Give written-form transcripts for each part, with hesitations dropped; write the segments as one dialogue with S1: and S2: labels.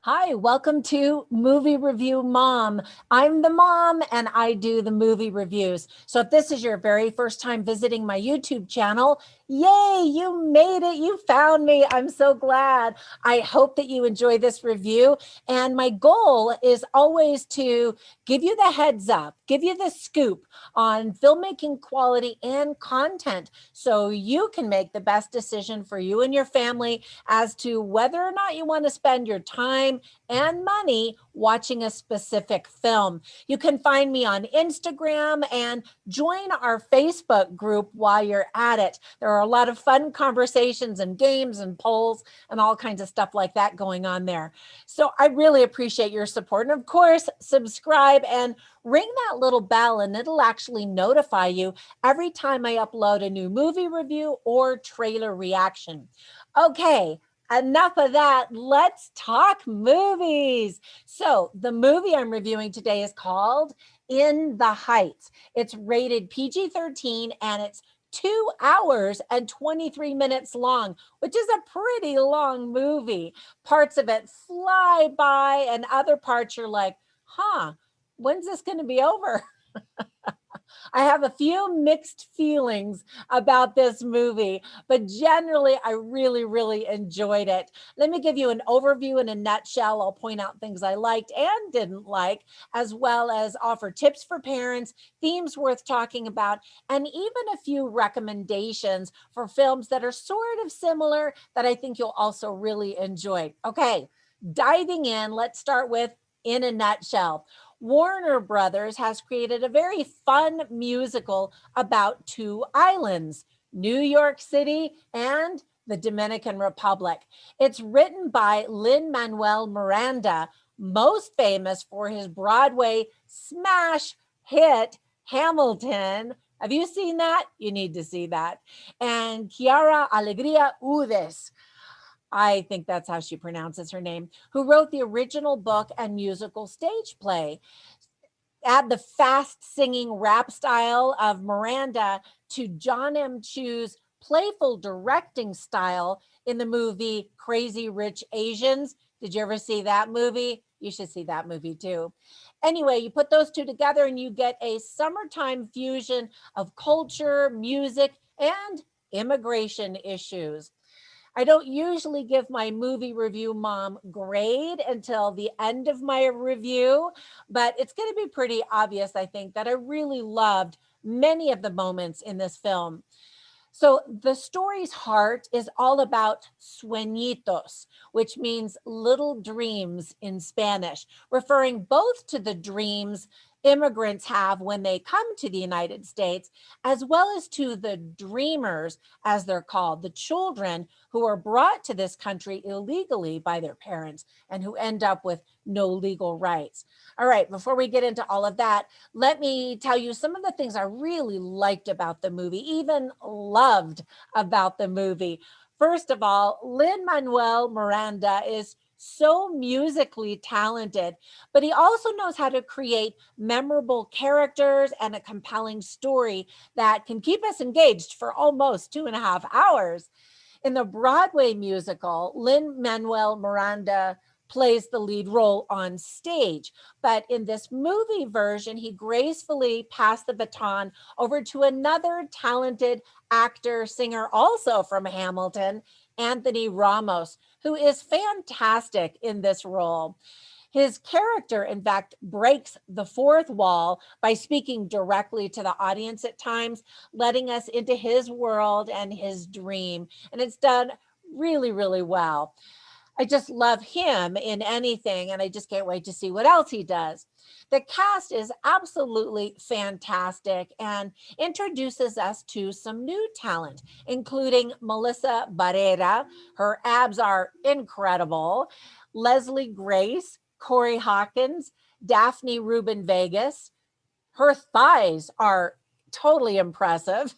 S1: Hi, welcome to Movie Review Mom. I'm the mom and I do the movie reviews. So if this is your very first time visiting my YouTube channel, yay, you made it. You found me. I'm so glad. I hope that you enjoy this review. And my goal is always to give you the heads up, give you the scoop on filmmaking quality and content so you can make the best decision for you and your family as to whether or not you want to spend your time and money watching a specific film. You can find me on Instagram and join our Facebook group while you're at it. There are a lot of fun conversations and games and polls and all kinds of stuff like that going on there. So I really appreciate your support. And of course, subscribe and ring that little bell, and it'll actually notify you every time I upload a new movie review or trailer reaction. Okay, enough of that. Let's talk movies. So, the movie I'm reviewing today is called In the Heights. It's rated PG-13 and it's 2 hours and 23 minutes long, which is a pretty long movie. Parts of it fly by, and other parts you're like, when's this going to be over? I have a few mixed feelings about this movie, but generally, I really, really enjoyed it. Let me give you an overview in a nutshell. I'll point out things I liked and didn't like, as well as offer tips for parents, themes worth talking about, and even a few recommendations for films that are sort of similar that I think you'll also really enjoy. Okay, diving in, let's start with In a Nutshell. Warner Brothers has created a very fun musical about two islands, New York City and the Dominican Republic. It's written by Lin-Manuel Miranda, most famous for his Broadway smash hit Hamilton. Have you seen that? You need to see that. And Chiara Alegria Udes, I think that's how she pronounces her name, who wrote the original book and musical stage play. Add the fast singing rap style of Miranda to John M. Chu's playful directing style in the movie Crazy Rich Asians. Did you ever see that movie? You should see that movie too. Anyway, you put those two together and you get a summertime fusion of culture, music, and immigration issues. I don't usually give my movie review mom grade until the end of my review, but it's going to be pretty obvious, I think, that I really loved many of the moments in this film. So the story's heart is all about sueñitos, which means little dreams in Spanish, referring both to the dreams immigrants have when they come to the United States, as well as to the dreamers, as they're called, the children who are brought to this country illegally by their parents and who end up with no legal rights. All right, before we get into all of that, let me tell you some of the things I really liked about the movie, even loved about the movie. First of all, Lin Manuel Miranda is so musically talented, but he also knows how to create memorable characters and a compelling story that can keep us engaged for almost 2.5 hours. In the Broadway musical, Lin Manuel Miranda plays the lead role on stage. But in this movie version, he gracefully passed the baton over to another talented actor, singer, also from Hamilton, Anthony Ramos, who is fantastic in this role. His character, in fact, breaks the fourth wall by speaking directly to the audience at times, letting us into his world and his dream. And it's done really, really well. I just love him in anything, and I just can't wait to see what else he does. The cast is absolutely fantastic and introduces us to some new talent, including Melissa Barrera. Her abs are incredible. Leslie Grace, Corey Hawkins, Daphne Rubin-Vegas. Her thighs are totally impressive.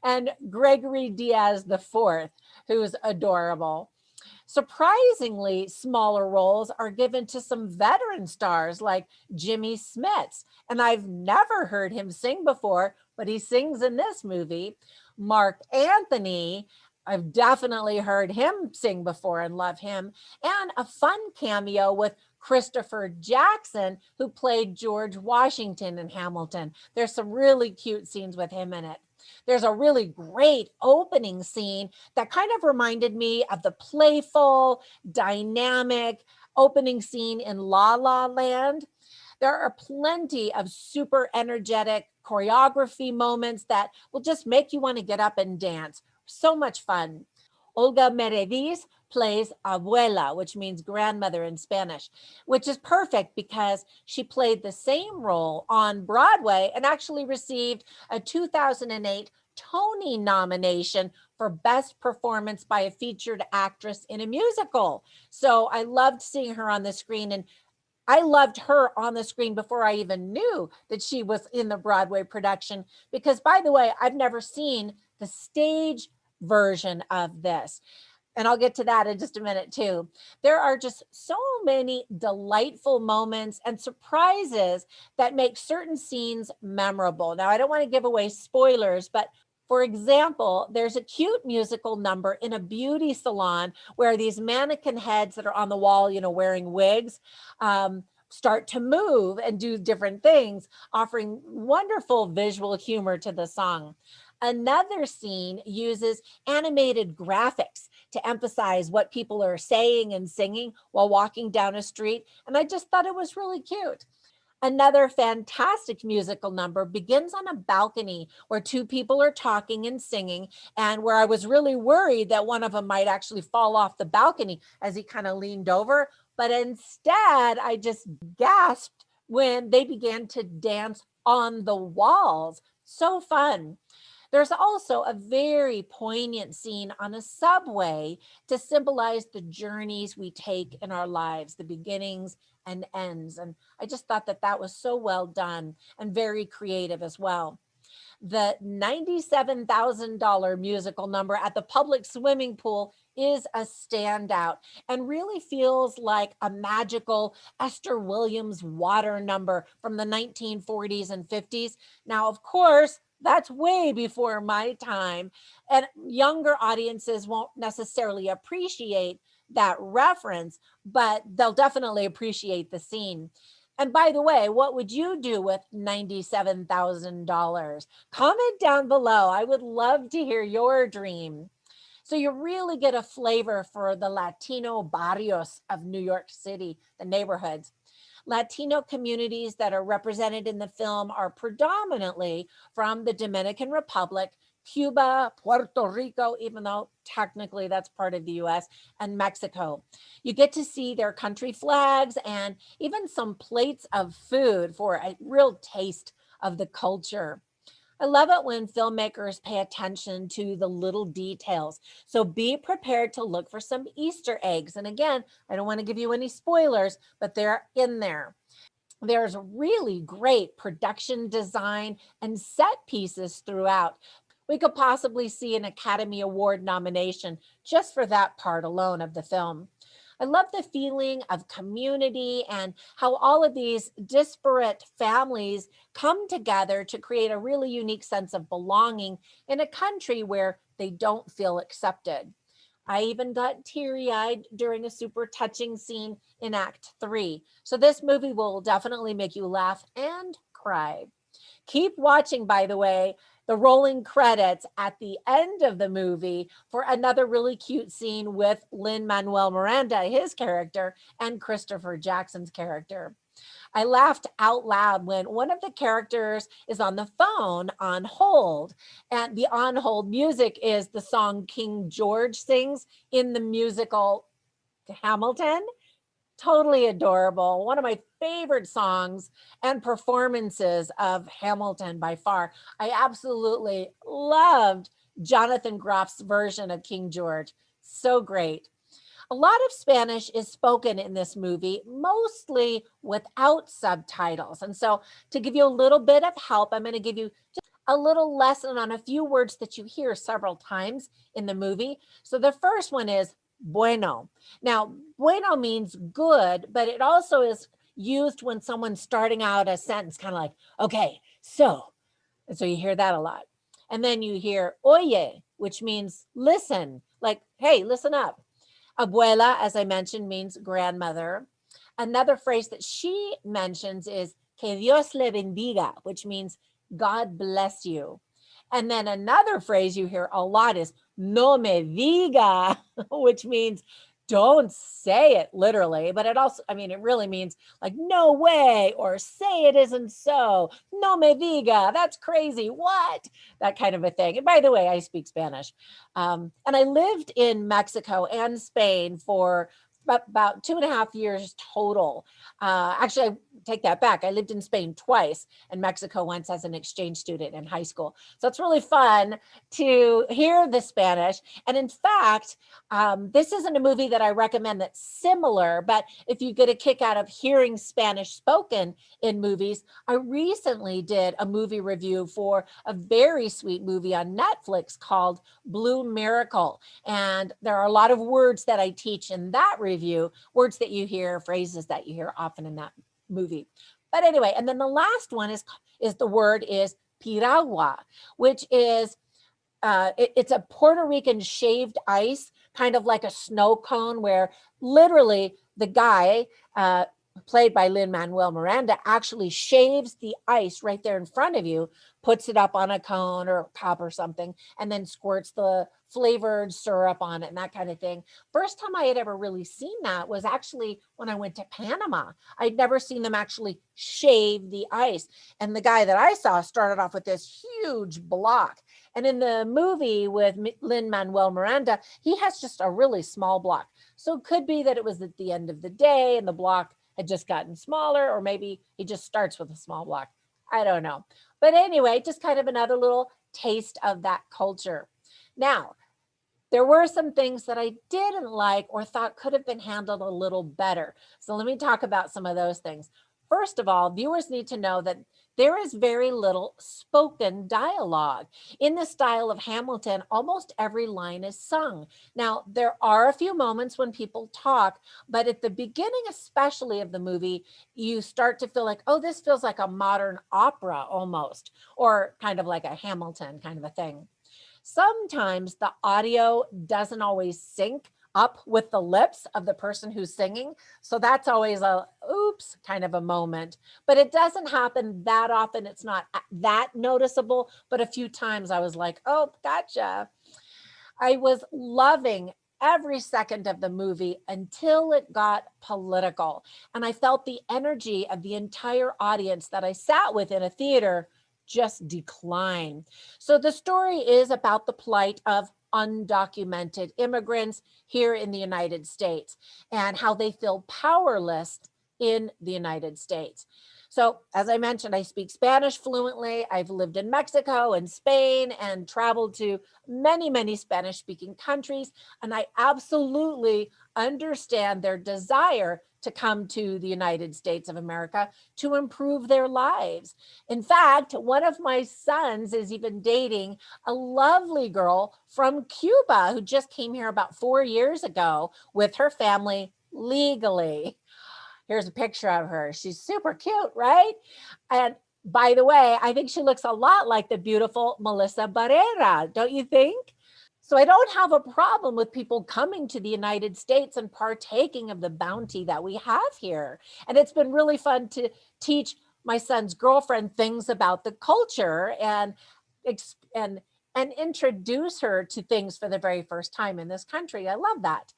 S1: And Gregory Diaz the Fourth, who's adorable. Surprisingly, smaller roles are given to some veteran stars like Jimmy Smits, and I've never heard him sing before, but he sings in this movie. Mark Anthony, I've definitely heard him sing before and love him. And a fun cameo with Christopher Jackson, who played George Washington in Hamilton. There's some really cute scenes with him in it. There's a really great opening scene that kind of reminded me of the playful, dynamic opening scene in La La Land. There are plenty of super energetic choreography moments that will just make you want to get up and dance. So much fun. Olga Mereviz plays abuela, which means grandmother in Spanish, which is perfect because she played the same role on Broadway and actually received a 2008 Tony nomination for Best Performance by a Featured Actress in a Musical. So I loved seeing her on the screen, and I loved her on the screen before I even knew that she was in the Broadway production. Because, by the way, I've never seen the stage version of this. And I'll get to that in just a minute, too. There are just so many delightful moments and surprises that make certain scenes memorable. Now, I don't want to give away spoilers, but for example, there's a cute musical number in a beauty salon where these mannequin heads that are on the wall, wearing wigs, start to move and do different things, offering wonderful visual humor to the song. Another scene uses animated graphics to emphasize what people are saying and singing while walking down a street. And I just thought it was really cute. Another fantastic musical number begins on a balcony where two people are talking and singing, and where I was really worried that one of them might actually fall off the balcony as he kind of leaned over. But instead, I just gasped when they began to dance on the walls. So fun. There's also a very poignant scene on a subway to symbolize the journeys we take in our lives, the beginnings and ends. And I just thought that that was so well done and very creative as well. The $97,000 musical number at the public swimming pool is a standout and really feels like a magical Esther Williams water number from the 1940s and 50s. Now, of course, that's way before my time, and younger audiences won't necessarily appreciate that reference, but they'll definitely appreciate the scene. And by the way, what would you do with $97,000? Comment down below. I would love to hear your dream. So you really get a flavor for the Latino barrios of New York City, the neighborhoods. Latino communities that are represented in the film are predominantly from the Dominican Republic, Cuba, Puerto Rico, even though technically that's part of the US, and Mexico. You get to see their country flags and even some plates of food for a real taste of the culture. I love it when filmmakers pay attention to the little details. So be prepared to look for some Easter eggs. And again, I don't want to give you any spoilers, but they're in there. There's really great production design and set pieces throughout. We could possibly see an Academy Award nomination just for that part alone of the film. I love the feeling of community and how all of these disparate families come together to create a really unique sense of belonging in a country where they don't feel accepted. I even got teary eyed during a super touching scene in Act 3. So, this movie will definitely make you laugh and cry. Keep watching, by the way, the rolling credits at the end of the movie for another really cute scene with Lin-Manuel Miranda, his character, and Christopher Jackson's character. I laughed out loud when one of the characters is on the phone on hold, and the on hold music is the song King George sings in the musical Hamilton. Totally adorable. One of my favorite songs and performances of Hamilton by far. I absolutely loved Jonathan Groff's version of King George. So great. A lot of Spanish is spoken in this movie, mostly without subtitles. And so, to give you a little bit of help, I'm going to give you just a little lesson on a few words that you hear several times in the movie. So, the first one is bueno. Now, bueno means good, but it also is used when someone's starting out a sentence, kind of like, okay, so. And so you hear that a lot. And then you hear oye, which means listen, like, hey, listen up. Abuela, as I mentioned, means grandmother. Another phrase that she mentions is que Dios le bendiga, which means God bless you. And then another phrase you hear a lot is no me diga, which means don't say it literally, but it also, I mean, it really means like no way, or say it isn't so. No me diga, that's crazy. What? That kind of a thing. And by the way, I speak Spanish. And I lived in Mexico and Spain for about 2.5 years total. Actually, I take that back. I lived in Spain twice and Mexico once as an exchange student in high school. So it's really fun to hear the Spanish. And in fact, this isn't a movie that I recommend that's similar, but if you get a kick out of hearing Spanish spoken in movies, I recently did a movie review for a very sweet movie on Netflix called Blue Miracle. And there are a lot of words that I teach in that review, words that you hear, phrases that you hear often in that movie. But anyway, and then the last one is the word is piragua, which is it's a Puerto Rican shaved ice, kind of like a snow cone, where literally the guy, played by Lin-Manuel Miranda, actually shaves the ice right there in front of you, puts it up on a cone or a cup or something, and then squirts the flavored syrup on it and that kind of thing. First time I had ever really seen that was actually when I went to Panama. I'd never seen them actually shave the ice. And the guy that I saw started off with this huge block. And in the movie with Lin-Manuel Miranda, he has just a really small block. So it could be that it was at the end of the day and the block had just gotten smaller, or maybe he just starts with a small block. I don't know. But anyway, just kind of another little taste of that culture. Now, there were some things that I didn't like or thought could have been handled a little better. So let me talk about some of those things. First of all, viewers need to know that there is very little spoken dialogue. In the style of Hamilton, almost every line is sung. Now, there are a few moments when people talk, but at the beginning, especially of the movie, you start to feel like, oh, this feels like a modern opera almost, or kind of like a Hamilton kind of a thing. Sometimes the audio doesn't always sync up with the lips of the person who's singing. So that's always a oops kind of a moment, but it doesn't happen that often. It's not that noticeable, but a few times I was like, oh, gotcha. I was loving every second of the movie until it got political. And I felt the energy of the entire audience that I sat with in a theater just decline. So the story is about the plight of undocumented immigrants here in the United States and how they feel powerless in the United States. So, as I mentioned, I speak Spanish fluently. I've lived in Mexico and Spain and traveled to many, many Spanish speaking countries. And I absolutely understand their desire to come to the United States of America to improve their lives. In fact, one of my sons is even dating a lovely girl from Cuba who just came here about 4 years ago with her family legally. Here's a picture of her. She's super cute, right? And by the way, I think she looks a lot like the beautiful Melissa Barrera, don't you think? So I don't have a problem with people coming to the United States and partaking of the bounty that we have here. And it's been really fun to teach my son's girlfriend things about the culture and and introduce her to things for the very first time in this country. I love that.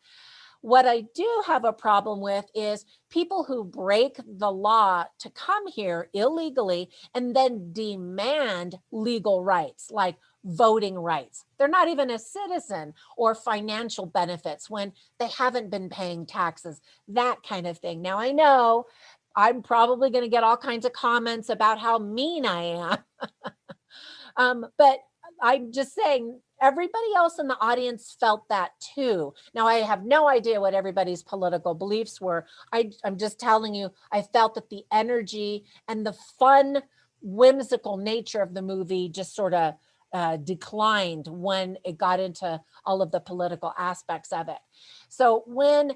S1: What I do have a problem with is people who break the law to come here illegally and then demand legal rights like voting rights. They're not even a citizen, or financial benefits when they haven't been paying taxes, that kind of thing. Now, I know I'm probably going to get all kinds of comments about how mean I am. But I'm just saying, everybody else in the audience felt that too. Now, I have no idea what everybody's political beliefs were. I'm just telling you, I felt that the energy and the fun, whimsical nature of the movie just sort of declined when it got into all of the political aspects of it. So when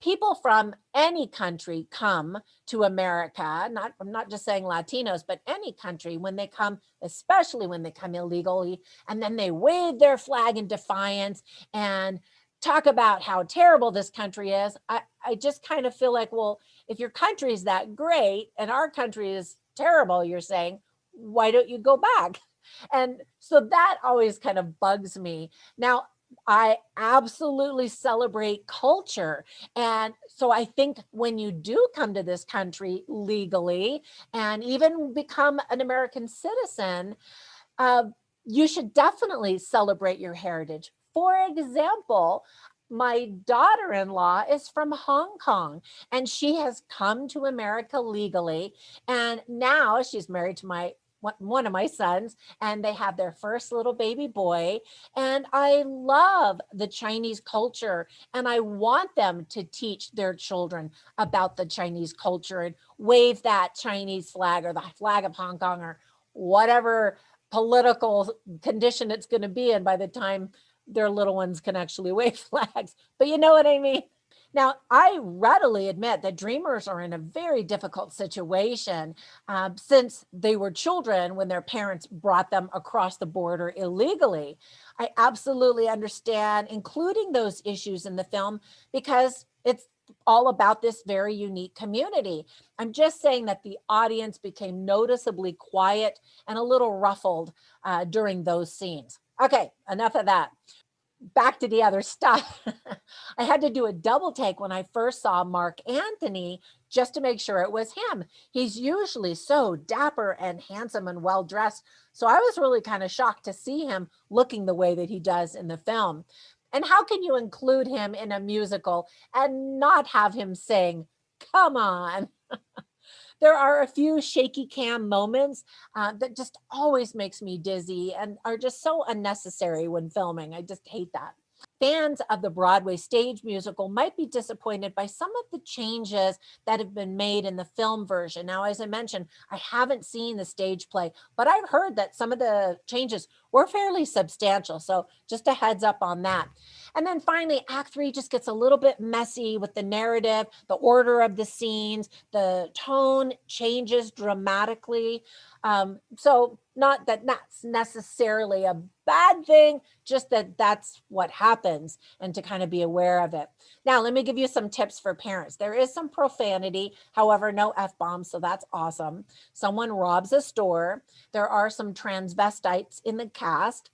S1: people from any country come to America. I'm not just saying Latinos, but any country when they come, especially when they come illegally, and then they wave their flag in defiance and talk about how terrible this country is. I just kind of feel like, well, if your country is that great and our country is terrible, you're saying, why don't you go back? And so that always kind of bugs me. Now, I absolutely celebrate culture. And so I think when you do come to this country legally and even become an American citizen, uh, you should definitely celebrate your heritage. For example, my daughter in law is from Hong Kong and she has come to America legally. And now she's married to one of my sons, and they have their first little baby boy. And I love the Chinese culture, and I want them to teach their children about the Chinese culture and wave that Chinese flag or the flag of Hong Kong or whatever political condition it's going to be in by the time their little ones can actually wave flags. But you know what I mean? Now, I readily admit that dreamers are in a very difficult situation since they were children when their parents brought them across the border illegally. I absolutely understand including those issues in the film because it's all about this very unique community. I'm just saying that the audience became noticeably quiet and a little ruffled during those scenes. Okay, enough of that. Back to the other stuff. I had to do a double take when I first saw Mark Anthony just to make sure it was him. He's usually so dapper and handsome and well dressed. So I was really kind of shocked to see him looking the way that he does in the film. And how can you include him in a musical and not have him sing? Come on. There are a few shaky cam moments that just always makes me dizzy and are just so unnecessary when filming. I just hate that. Fans of the Broadway stage musical might be disappointed by some of the changes that have been made in the film version. Now, as I mentioned, I haven't seen the stage play, but I've heard that some of the changes were fairly substantial. So, just a heads up on that. And then finally, Act Three just gets a little bit messy with the narrative, the order of the scenes, the tone changes dramatically. So, not that that's necessarily a bad thing, just that that's what happens and to kind of be aware of it. Now, let me give you some tips for parents. There is some profanity, however, no F bombs, so that's awesome. Someone robs a store. There are some transvestites in the cast.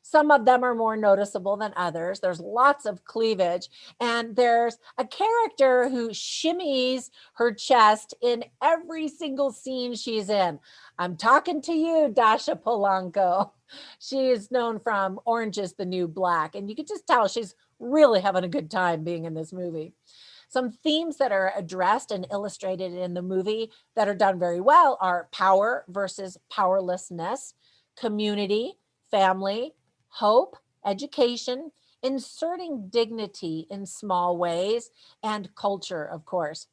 S1: Some of them are more noticeable than others. There's lots of cleavage, and there's a character who shimmies her chest in every single scene she's in. I'm talking to you, Dasha Polanco. She is known from Orange is the New Black, and you can just tell she's really having a good time being in this movie. Some themes that are addressed and illustrated in the movie that are done very well are power versus powerlessness, community, family, hope, education, inserting dignity in small ways, and culture, of course.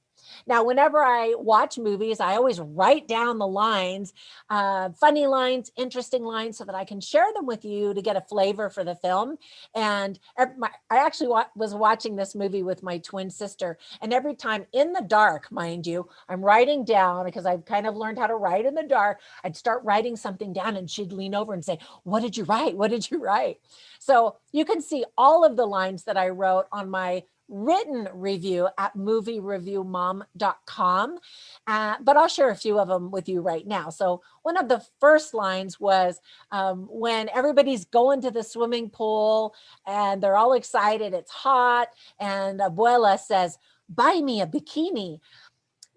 S1: Now, whenever I watch movies, I always write down the lines, funny lines, interesting lines, so that I can share them with you to get a flavor for the film. And I actually was watching this movie with my twin sister. And every time in the dark, mind you, I'm writing down because I've kind of learned how to write in the dark. I'd start writing something down and she'd lean over and say, "What did you write? What did you write?" So you can see all of the lines that I wrote on my written review at moviereviewmom.com. But I'll share a few of them with you right now. So, one of the first lines was when everybody's going to the swimming pool and they're all excited, it's hot, and Abuela says, "Buy me a bikini."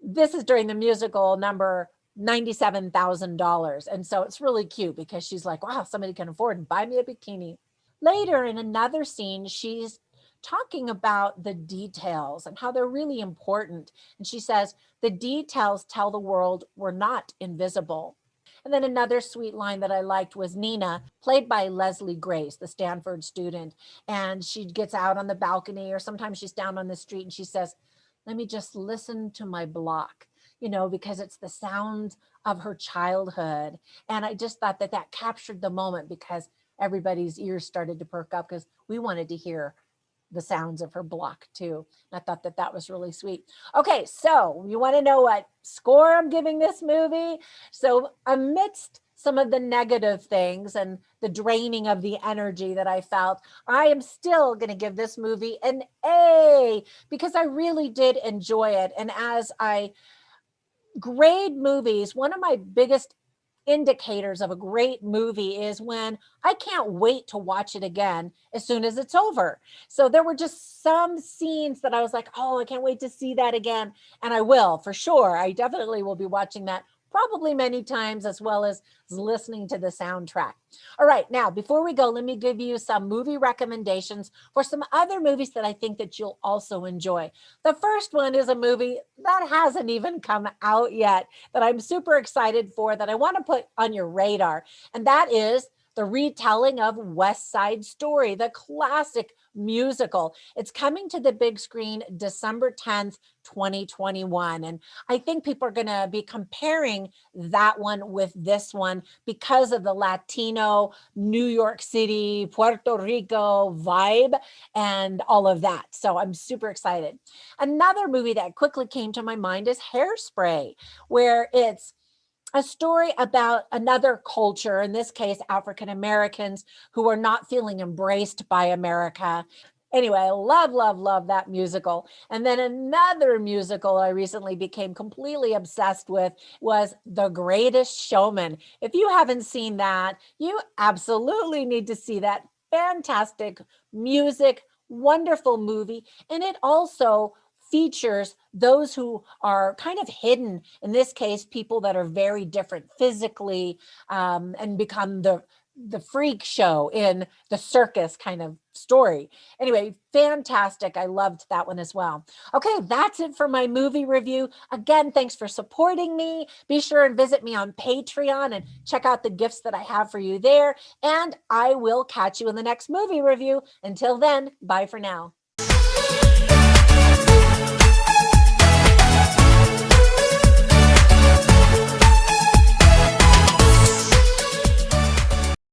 S1: This is during the musical number $97,000. And so it's really cute because she's like, wow, somebody can afford to buy me a bikini. Later in another scene, she's talking about the details and how they're really important. And she says, the details tell the world we're not invisible. And then another sweet line that I liked was Nina, played by Leslie Grace, the Stanford student. And she gets out on the balcony, or sometimes she's down on the street and she says, let me just listen to my block, because it's the sound of her childhood. And I just thought that that captured the moment because everybody's ears started to perk up because we wanted to hear the sounds of her block too. I thought that that was really sweet. Okay, so you want to know what score I'm giving this movie? So amidst some of the negative things and the draining of the energy that I felt, I am still going to give this movie an A because I really did enjoy it. And as I grade movies, one of my biggest indicators of a great movie is when I can't wait to watch it again as soon as it's over. So there were just some scenes that I was like, oh, I can't wait to see that again. And I will for sure. I definitely will be watching that probably many times as well as listening to the soundtrack. All right, now before we go, let me give you some movie recommendations for some other movies that I think that you'll also enjoy. The first one is a movie that hasn't even come out yet that I'm super excited for that I want to put on your radar. And that is the retelling of West Side Story, the classic musical. It's coming to the big screen December 10th, 2021. And I think people are going to be comparing that one with this one because of the Latino, New York City, Puerto Rico vibe and all of that. So I'm super excited. Another movie that quickly came to my mind is Hairspray, where it's a story about another culture, in this case, African Americans who are not feeling embraced by America. Anyway, I love, love, love that musical. And then another musical I recently became completely obsessed with was The Greatest Showman. If you haven't seen that, you absolutely need to see that. Fantastic music, wonderful movie. And it also features those who are kind of hidden, in this case, people that are very different physically and become the freak show in the circus kind of story. Anyway, fantastic. I loved that one as well. Okay, that's it for my movie review. Again, thanks for supporting me. Be sure and visit me on Patreon and check out the gifts that I have for you there. And I will catch you in the next movie review. Until then, bye for now.